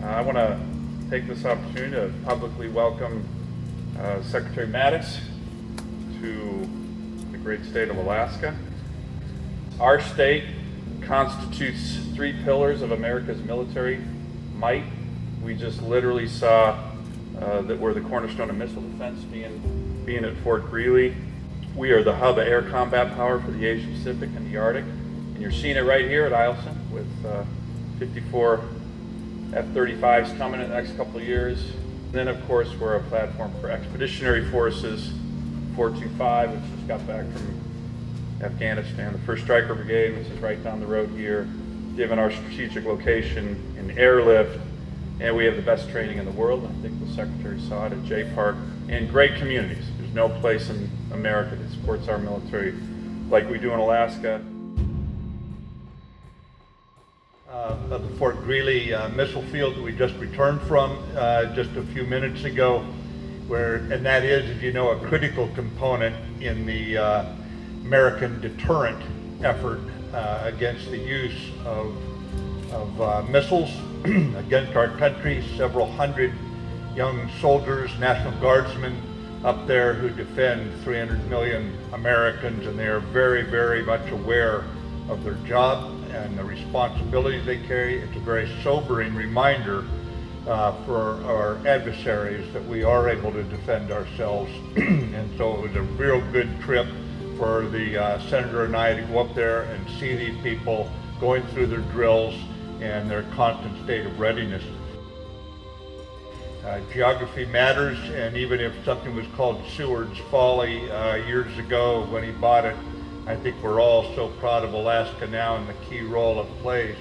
I want to take this opportunity to publicly welcome Secretary Mattis to the great state of Alaska. Our state constitutes three pillars of America's military might. We just literally saw that we're the cornerstone of missile defense being at Fort Greely. We are the hub of air combat power for the Asia Pacific and the Arctic. And you're seeing it right here at Eielson with 54 F-35s coming in the next couple of years. And then, of course, we're a platform for expeditionary forces, 425, which just got back from Afghanistan, the 1st Stryker Brigade, which is right down the road here, given our strategic location in airlift. And we have the best training in the world. I think the Secretary saw it at J Park. And great communities. There's no place in America that supports our military like we do in Alaska. Of the Fort Greely missile field that we just returned from just a few minutes ago, and that is, as you know, a critical component in the American deterrent effort against the use of missiles against our country. Several hundred young soldiers, National Guardsmen up there who defend 300 million Americans, and they are very, very much aware of their job and the responsibilities they carry. It's a very sobering reminder for our adversaries that we are able to defend ourselves. And so it was a real good trip for the Senator and I to go up there and see these people going through their drills and their constant state of readiness. Geography matters, and even if something was called Seward's Folly years ago when he bought it, I think we're all so proud of Alaska now and the key role it plays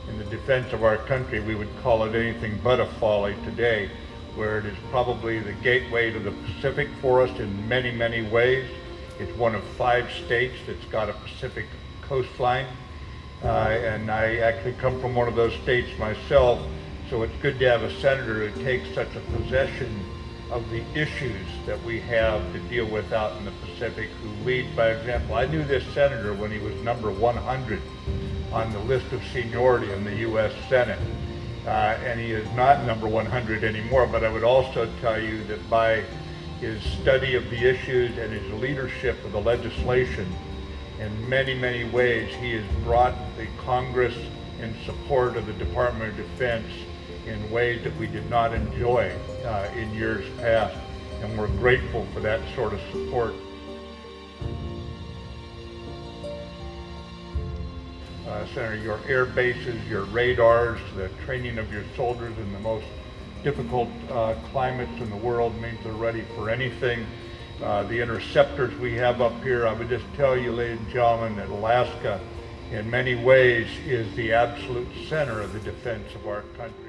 in the defense of our country. We would call it anything but a folly today, where it is probably the gateway to the Pacific for us in many, many ways. It's one of 5 states that's got a Pacific coastline, and I actually come from one of those states myself, so it's good to have a senator who takes such a possession of the issues that we have to deal with out in the Pacific, who leads by example. I knew this senator when he was number 100 on the list of seniority in the U.S. Senate, and he is not number 100 anymore, but I would also tell you that by his study of the issues and his leadership of the legislation, in many, many ways, he has brought the Congress in support of the Department of Defense in ways that we did not enjoy in years past, and we're grateful for that sort of support. Senator, your air bases, your radars, the training of your soldiers in the most difficult climates in the world means they're ready for anything. The interceptors we have up here, I would just tell you, ladies and gentlemen, that Alaska in many ways is the absolute center of the defense of our country.